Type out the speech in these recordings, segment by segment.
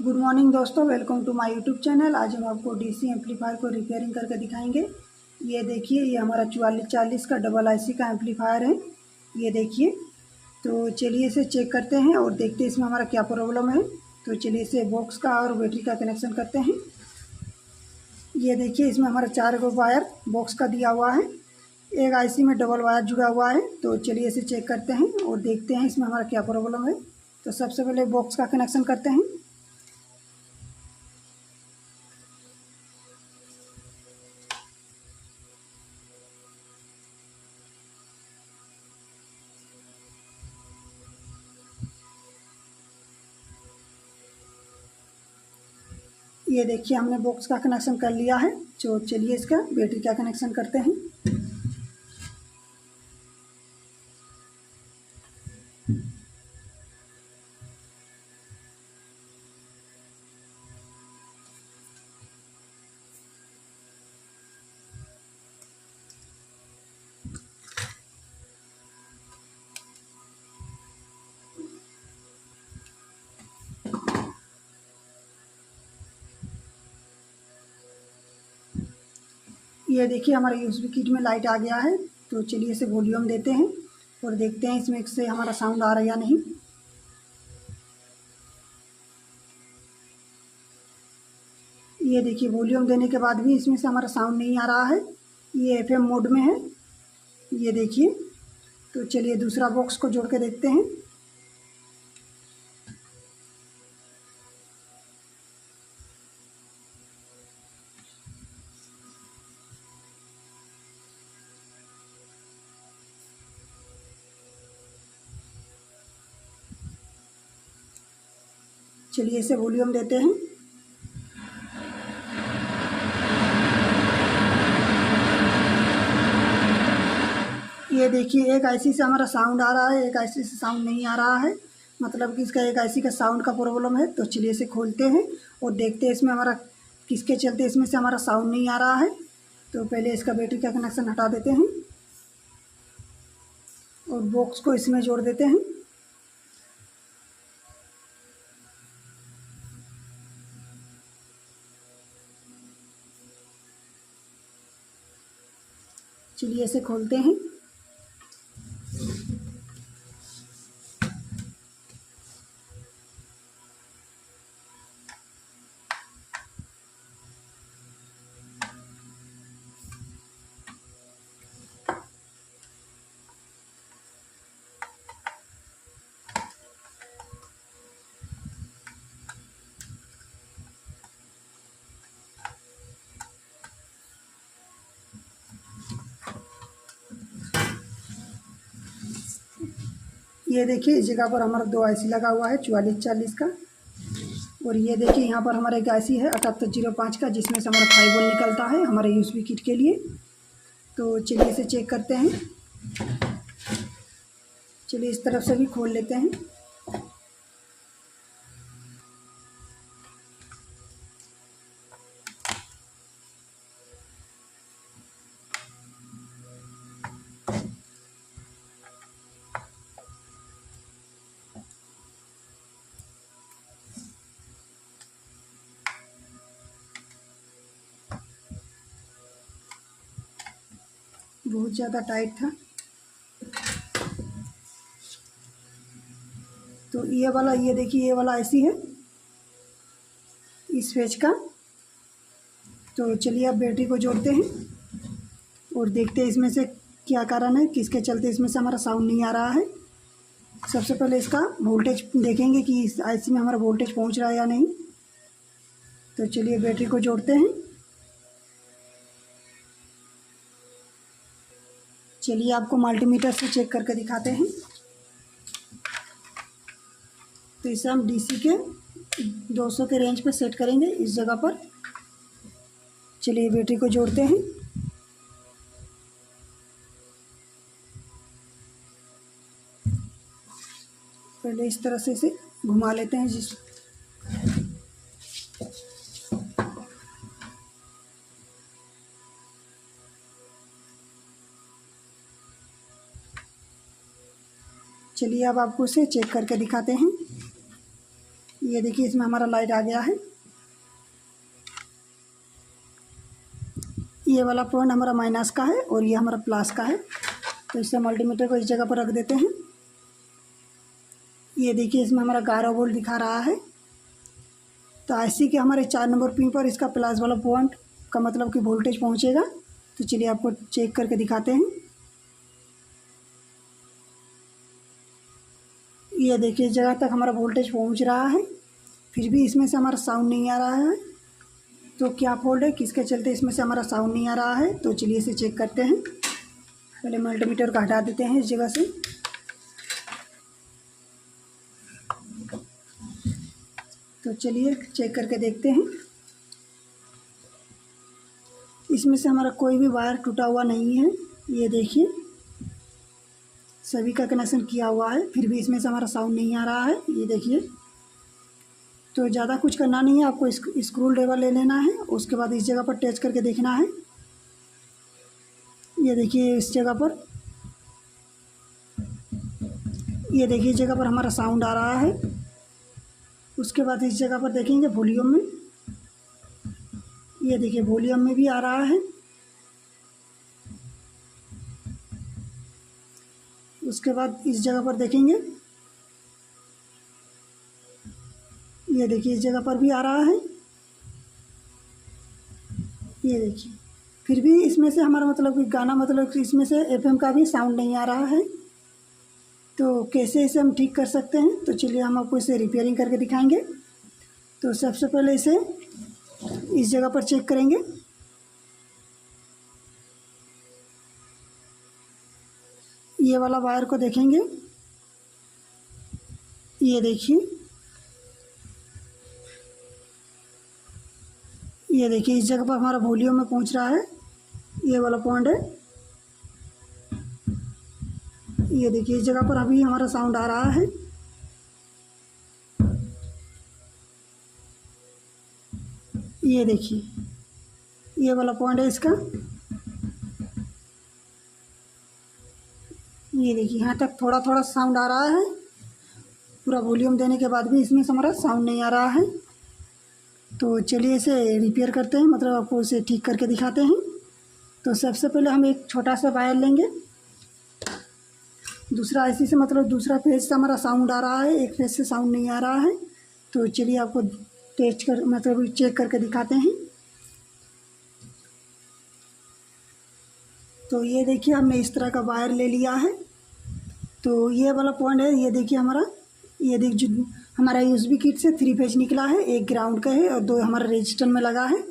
Good morning दोस्तों, welcome to my YouTube channel. आज हम आपको डीसी एम्पलीफायर को रिपेयरिंग करके दिखाएंगे। ये देखिए, ये हमारा 4440 का डबल आईसी का एम्पलीफायर है। ये देखिए, तो चलिए इसे चेक करते हैं और देखते हैं इसमें हमारा क्या प्रॉब्लम है। तो चलिए इसे बॉक्स का और बैटरी का कनेक्शन करते हैं। ये देखिए, इसमें हमारा 4 गो वायर बॉक्स का दिया हुआ है। एक आईसी में डबल वायर जुड़ा हुआ है। तो चलिए इसे चेक करते हैं और देखते हैं इसमें हमारा क्या प्रॉब्लम है। तो सबसे पहले बॉक्स का कनेक्शन करते हैं। ये देखिए, हमने बॉक्स का कनेक्शन कर लिया है। तो चलिए इसका बैटरी का कनेक्शन करते हैं। ये देखिए, हमारे यूएसबी किट में लाइट आ गया है। तो चलिए इसे वॉल्यूम देते हैं और देखते हैं इसमें से हमारा साउंड आ रहा है या नहीं। ये देखिए, वॉल्यूम देने के बाद भी इसमें से हमारा साउंड नहीं आ रहा है। ये एफएम मोड में है। ये देखिए, तो चलिए दूसरा बॉक्स को जोड़ के देखते हैं। चलिए इसे वॉल्यूम देते हैं। ये देखिए, एक आईसी से हमारा साउंड आ रहा है, एक आईसी से साउंड नहीं आ रहा है। मतलब कि इसका एक आईसी का साउंड का प्रॉब्लम है। तो चलिए इसे खोलते हैं और देखते हैं इसमें हमारा किसके चलते इसमें से हमारा साउंड नहीं आ रहा है। तो पहले इसका बैटरी का कनेक्शन हटा देते हैं और बॉक्स को इसमें जोड़ देते हैं। चलिए इसे खोलते हैं। ये देखिए, इस जगह पर हमारा 2 आईसी लगा हुआ है 4440 का। और ये देखिए, यहाँ पर हमारा एक आईसी है 7805 का, जिसमें से हमारा 5 वोल्ट निकलता है हमारे यूएसबी किट के लिए। तो चलिए इसे चेक करते हैं। चलिए इस तरफ से भी खोल लेते हैं। बहुत ज़्यादा टाइट था। तो ये वाला, ये देखिए, ये वाला आईसी है इस फेज का। तो चलिए अब बैटरी को जोड़ते हैं और देखते हैं इसमें से क्या कारण है, किसके चलते इसमें से हमारा साउंड नहीं आ रहा है। सबसे पहले इसका वोल्टेज देखेंगे कि इस आईसी में हमारा वोल्टेज पहुंच रहा है या नहीं। तो चलिए बैटरी को जोड़ते हैं। चलिए आपको मल्टीमीटर से चेक करके दिखाते हैं। तो इसे हम डीसी के 200 के रेंज पे सेट करेंगे इस जगह पर। चलिए बैटरी को जोड़ते हैं। पहले इस तरह से इसे घुमा लेते हैं। चलिए अब आपको इसे चेक करके दिखाते हैं। ये देखिए इसमें हमारा लाइट आ गया है। ये वाला पॉइंट हमारा माइनस का है और ये हमारा प्लस का है। तो इससे मल्टीमीटर को इस जगह पर रख देते हैं। ये देखिए इसमें हमारा 11 वोल्ट दिखा रहा है। तो आईसी के हमारे 4 नंबर पिन पर इसका प्लस वाला पॉइंट का मतलब कि वोल्टेज पहुंचेगा। तो चलिए आपको चेक करके दिखाते हैं। ये देखिए इस जगह तक हमारा वोल्टेज पहुंच रहा है, फिर भी इसमें से हमारा साउंड नहीं आ रहा है। तो क्या फॉल्ट है, किसके चलते इसमें से हमारा साउंड नहीं आ रहा है? तो चलिए इसे चेक करते हैं। पहले मल्टीमीटर को हटा देते हैं इस जगह से। तो चलिए चेक करके देखते हैं। इसमें से हमारा कोई भी वायर टूटा हुआ नहीं है। ये देखिए सभी का कनेक्शन किया हुआ है, फिर भी इसमें से हमारा साउंड नहीं आ रहा है। ये देखिए, तो ज़्यादा कुछ करना नहीं है, आपको स्क्रू ड्राइवर ले लेना है, उसके बाद इस जगह पर टच करके देखना है। ये देखिए इस जगह पर, ये देखिए इस जगह पर हमारा साउंड आ रहा है। उसके बाद इस जगह पर देखेंगे वॉल्यूम में, ये देखिए वॉल्यूम में भी आ रहा है। उसके बाद इस जगह पर देखेंगे, ये देखिए इस जगह पर भी आ रहा है। ये देखिए, फिर भी इसमें से हमारा मतलब कि गाना मतलब कि इसमें से एफएम का भी साउंड नहीं आ रहा है। तो कैसे इसे हम ठीक कर सकते हैं? तो चलिए हम आपको इसे रिपेयरिंग करके दिखाएंगे। तो सबसे पहले इसे इस जगह पर चेक करेंगे। ये वाला वायर को देखेंगे, ये देखिए, ये देखिए इस जगह पर हमारा वॉल्यूम में पहुंच रहा है। ये वाला पॉइंट है। ये देखिए इस जगह पर अभी हमारा साउंड आ रहा है। ये देखिए ये वाला पॉइंट है इसका। ये देखिए यहाँ तक थोड़ा थोड़ा साउंड आ रहा है। पूरा वॉल्यूम देने के बाद भी इसमें से हमारा साउंड नहीं आ रहा है। तो चलिए इसे रिपेयर करते हैं, मतलब आपको इसे ठीक करके दिखाते हैं। तो सबसे पहले हम एक छोटा सा वायर लेंगे। दूसरा आईसी से मतलब दूसरा फेज से हमारा साउंड आ रहा है, एक फेज से साउंड नहीं आ रहा है। तो चलिए आपको टेस्ट कर मतलब चेक करके दिखाते हैं। तो ये देखिए हमने इस तरह का वायर ले लिया है। तो ये वाला पॉइंट है, ये देखिए हमारा, ये देख जो हमारा यूएसबी किट से 3 फेज निकला है, एक ग्राउंड का है और 2 हमारा रजिस्टर में लगा है।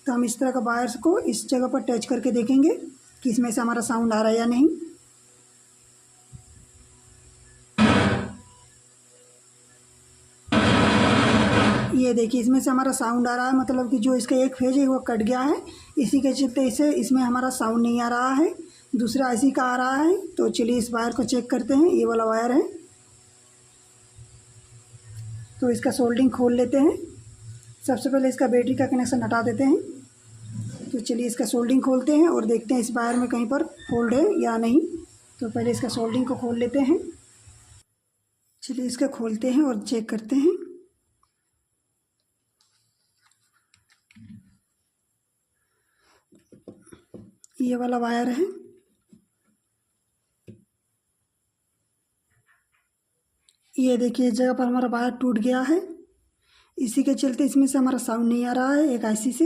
तो हम इस तरह का वायर्स को इस जगह पर टच करके देखेंगे कि इसमें से हमारा साउंड आ रहा है या नहीं। ये देखिए इसमें से हमारा साउंड आ रहा है, मतलब कि जो इसका एक फेज है वो कट गया है, इसी के चलते इसे इसमें हमारा साउंड नहीं आ रहा है। दूसरा आईसी का आ रहा है। तो चलिए इस वायर को चेक करते हैं। ये वाला वायर है, तो इसका सोल्डिंग खोल लेते हैं। सबसे पहले इसका बैटरी का कनेक्शन हटा देते हैं। तो चलिए इसका सोल्डिंग खोलते हैं और देखते हैं इस वायर में कहीं पर फोल्ड है या नहीं। तो पहले इसका सोल्डिंग को खोल लेते हैं। चलिए इसका खोलते हैं और चेक करते हैं। ये वाला वायर है, ये देखिए इस जगह पर हमारा वायर टूट गया है, इसी के चलते इसमें से हमारा साउंड नहीं आ रहा है एक आईसी से।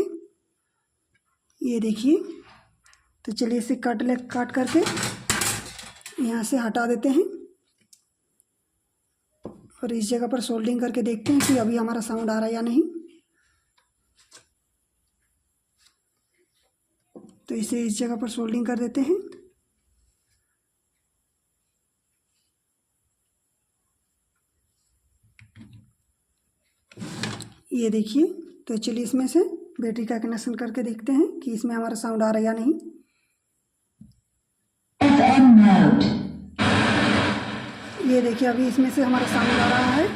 ये देखिए, तो चलिए इसे काट करके यहाँ से हटा देते हैं और इस जगह पर सोल्डिंग करके देखते हैं कि अभी हमारा साउंड आ रहा है या नहीं। तो इसे इस जगह पर सोल्डिंग कर देते हैं। ये देखिए, तो चलिए इसमें से बैटरी का कनेक्शन करके देखते हैं कि इसमें हमारा साउंड आ रहा है या नहीं। ये देखिए अभी इसमें से हमारा साउंड आ रहा है,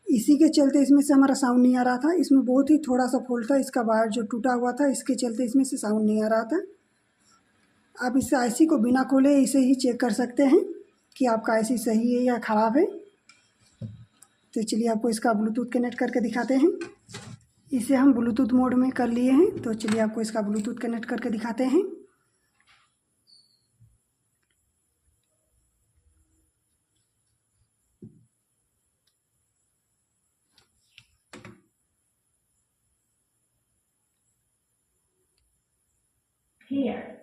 इसी के चलते इसमें से हमारा साउंड नहीं आ रहा था। इसमें बहुत ही थोड़ा सा फॉल्ट था, इसका वायर जो टूटा हुआ था, इसके चलते इसमें से साउंड नहीं आ रहा था। आप इस आईसी को बिना खोले इसे ही चेक कर सकते हैं कि आपका आईसी सही है या ख़राब है। तो चलिए आपको इसका ब्लूटूथ कनेक्ट करके दिखाते हैं। इसे हम ब्लूटूथ मोड में कर लिए हैं, तो चलिए आपको इसका ब्लूटूथ कनेक्ट करके दिखाते हैं।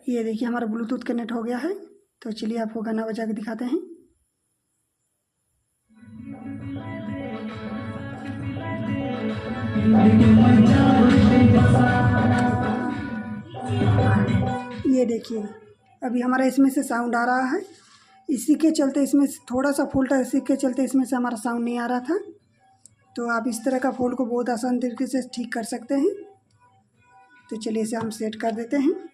ये देखिए हमारा ब्लूटूथ कनेक्ट हो गया है। तो चलिए आपको गाना बजा के दिखाते हैं। ये देखिए अभी हमारा इसमें से साउंड आ रहा है। इसी के चलते इसमें थोड़ा सा फॉल्ट है, इसी के चलते इसमें से हमारा साउंड नहीं आ रहा था। तो आप इस तरह का फॉल्ट को बहुत आसान तरीके से ठीक कर सकते हैं। तो चलिए इसे हम सेट कर देते हैं।